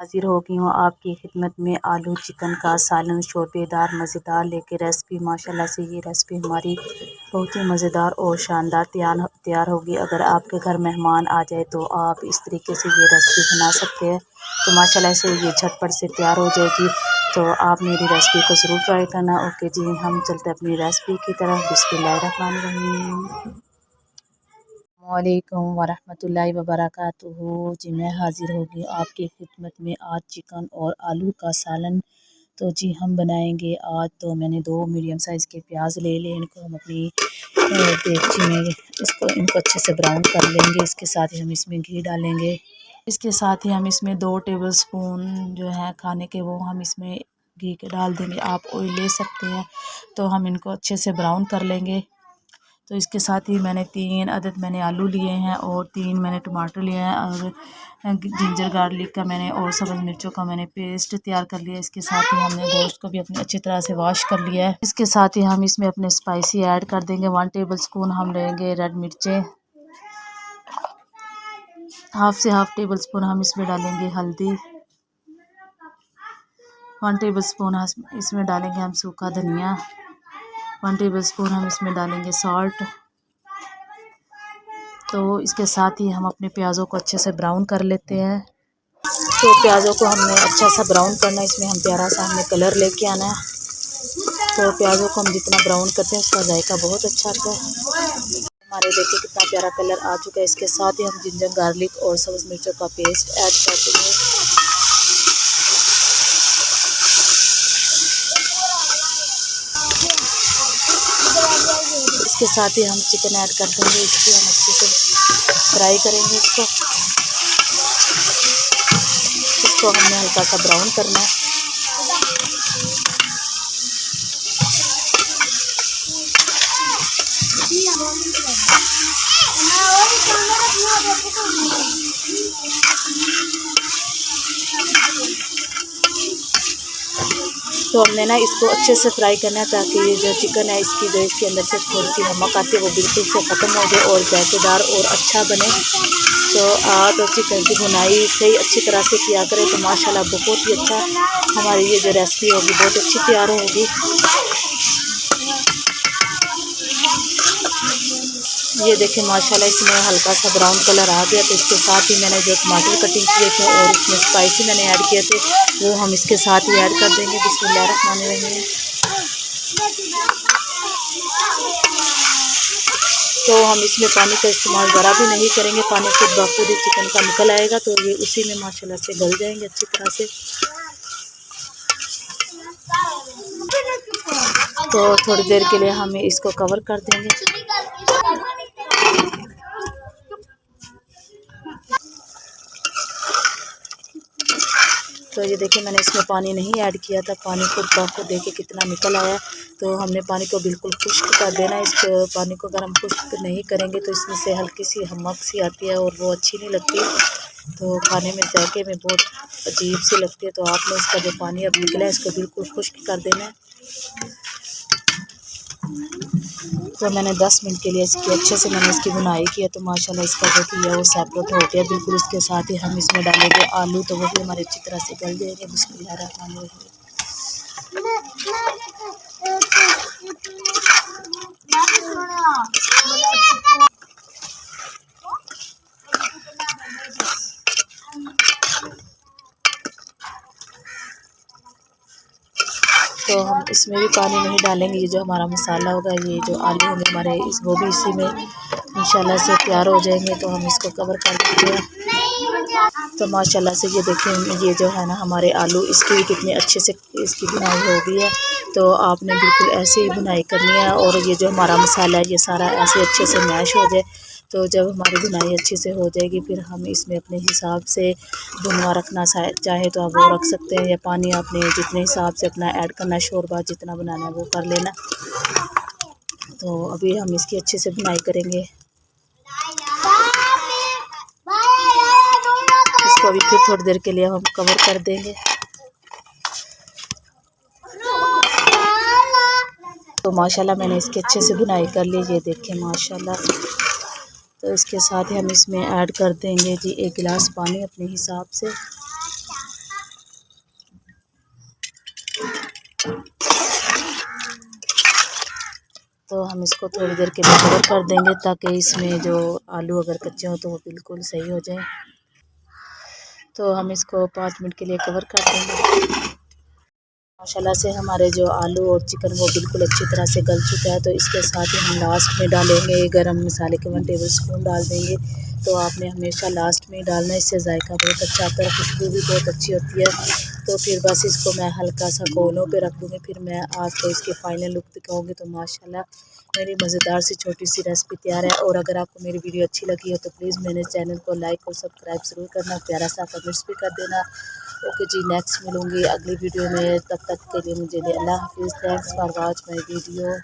हाज़िर हो गई हूँ आपकी खिदमत में आलू चिकन का सालन शोरबेदार मज़ेदार लेके रेसिपी। माशाल्लाह से ये रेसिपी हमारी बहुत ही मज़ेदार और शानदार तैयार होगी। अगर आपके घर मेहमान आ जाए तो आप इस तरीके से ये रेसिपी बना सकते हैं। तो माशाल्लाह से ये झटपट से तैयार हो जाएगी। तो आप मेरी रेसिपी को ज़रूर ट्राई करना। ओके जी, हम चलते हैं अपनी रेसिपी की तरफ। बिस्मिल्लाहिर्रहमानिर्रहीम। वालेकुम वरहमतुल्लाहि वबरकातुहू। जी मैं हाज़िर हो गई आपकी खिदमत में आज चिकन और आलू का सालन। तो जी हम बनाएंगे आज। तो मैंने 2 मीडियम साइज़ के प्याज ले लिए। इनको हम अपनी देगची में इनको अच्छे से ब्राउन कर लेंगे। इसके साथ ही हम इसमें घी डालेंगे। इसके साथ ही हम इसमें 2 टेबल स्पून जो है खाने के वो हम इसमें घी के डाल देंगे। आप ऑयल ले सकते हैं। तो हम इनको अच्छे से ब्राउन कर लेंगे। तो इसके साथ ही मैंने 3 अदद मैंने आलू लिए हैं और 3 मैंने टमाटर लिए हैं और जिंजर गार्लिक का मैंने और सब्ज़ मिर्चों का मैंने पेस्ट तैयार कर लिया। इसके साथ ही हमने गोश्त को भी अपनी अच्छी तरह से वॉश कर लिया है। इसके साथ ही हम इसमें अपने स्पाइसी ऐड कर देंगे। 1 टेबल स्पून हम लेंगे रेड मिर्चें। हाफ टेबल स्पून हम इसमें डालेंगे हल्दी। 1 टेबल स्पून इसमें डालेंगे हम सूखा धनिया। 1 टेबल स्पून हम इसमें डालेंगे सॉल्ट। तो इसके साथ ही हम अपने प्याज़ों को अच्छे से ब्राउन कर लेते हैं। तो प्याज़ों को हमने अच्छा सा ब्राउन करना है। इसमें हम प्यारा सा हमें कलर लेके आना है। तो प्याज़ों को हम जितना ब्राउन करते हैं उसका जायका बहुत अच्छा आता है। हमारे देखिए कितना प्यारा कलर आ चुका है। इसके साथ ही हम जिंजर गार्लिक और सब्ज़ मिर्चों का पेस्ट ऐड कर देंगे। इसके साथ ही हम चिकन ऐड कर देंगे। इसकी हम अच्छे से फ्राई करेंगे। इसको हमने हल्का सा ब्राउन करना है। तो हमने ना इसको अच्छे से फ्राई करना है ताकि ये जो चिकन है इसकी जो इसके अंदर से थोड़ी सी नमक आती है वो बिल्कुल से ख़त्म हो जाए और जायकेदार और अच्छा बने। तो आप चिकन की भुनाई सही अच्छी तरह से किया करें तो माशाल्लाह बहुत ही अच्छा हमारी ये जो रेसिपी होगी बहुत अच्छी तैयार होगी। ये देखें माशाल्लाह इसमें हल्का सा ब्राउन कलर आ गया। तो इसके साथ ही मैंने जो टमाटर कटिंग किए थे और उसमें स्पाइसी मैंने ऐड किए थे वो हम इसके साथ ही ऐड कर देंगे। बिस्मिल्लाहिर्रहमानिर्रहीम। तो हम इसमें पानी का इस्तेमाल ज़रा भी नहीं करेंगे। पानी खुद ब खुद ही चिकन का निकल आएगा। तो ये उसी में माशाल्लाह से गल जाएंगे अच्छी तरह से। तो थोड़ी देर के लिए हम इसको कवर कर देंगे। तो ये देखिए मैंने इसमें पानी नहीं ऐड किया था। पानी खुद ब खुद देखिए कितना निकल आया। तो हमने पानी को बिल्कुल खुश्क कर देना है। इस पानी को अगर हम खुश्क नहीं करेंगे तो इसमें से हल्की सी हमक सी आती है और वो अच्छी नहीं लगती। तो खाने में जायके में बहुत अजीब सी लगती है। तो आपने इसका जो पानी अब निकला है इसको बिल्कुल खुश्क कर देना है। तो मैंने 10 मिनट के लिए इसकी अच्छे से मैंने इसकी बुनाई की है। तो माशाल्लाह इसका जो कि है वो सेपरेट हो गया बिल्कुल। इसके साथ ही हम इसमें डालेंगे आलू। तो वो भी हमारे अच्छी तरह से गल जाएंगे। बिस्मिल्लाहिर्रहमानिर्रहीम। तो हम इसमें भी पानी नहीं डालेंगे। ये जो हमारा मसाला होगा ये जो आलू होंगे हमारे वो भी इसी में इंशाल्लाह से तैयार हो जाएंगे। तो हम इसको कवर कर देंगे। तो माशाल्लाह से ये देखें ये जो है ना हमारे आलू इसकी भी कितनी अच्छे से इसकी बुनाई हो गई है। तो आपने बिल्कुल ऐसे ही बुनाई करनी है और ये जो हमारा मसाला है ये सारा ऐसे अच्छे से मैश हो जाए। तो जब हमारी बुनाई अच्छे से हो जाएगी फिर हम इसमें अपने हिसाब से भुनवा रखना चाहे तो आप वो रख सकते हैं या पानी आपने जितने हिसाब से अपना ऐड करना है शोरबा जितना बनाना है वो कर लेना। तो अभी हम इसकी अच्छे से बुनाई करेंगे। इसको अभी फिर थोड़ी देर के लिए हम कवर कर देंगे। तो माशाल्लाह मैंने इसकी अच्छे से बुनाई कर ली। ये देखें माशाल्लाह। तो इसके साथ ही हम इसमें ऐड कर देंगे जी 1 गिलास पानी अपने हिसाब से। हम इसको थोड़ी देर के लिए कवर कर देंगे ताकि इसमें जो आलू अगर कच्चे हों तो वो बिल्कुल सही हो जाए। तो हम इसको 5 मिनट के लिए कवर कर देंगे। माशाल्लाह से हमारे जो आलू और चिकन वो बिल्कुल अच्छी तरह से गल चुका है। तो इसके साथ ही हम लास्ट में डालेंगे गरम मसाले के 1 टेबल स्पून डाल देंगे। तो आपने हमेशा लास्ट में डालना है, इससे जायका बहुत अच्छा आता है, खुशबू भी बहुत अच्छी होती है। तो फिर बस इसको मैं हल्का सा कोलों पे रख दूँगी, फिर मैं आपको इसकी फ़ाइनल लुक दिखाऊँगी। तो माशाल्लाह मेरी मज़ेदार सी छोटी सी रेसिपी तैयार है। और अगर आपको मेरी वीडियो अच्छी लगी हो तो प्लीज़ मेरे चैनल को लाइक और सब्सक्राइब ज़रूर करना, प्यारा सा कमेंट्स भी कर देना। ओके जी, नेक्स्ट मिलूँगी अगली वीडियो में, तब तक के लिए मुझे अल्लाह हाफ़िज़। Thanks for watch my video.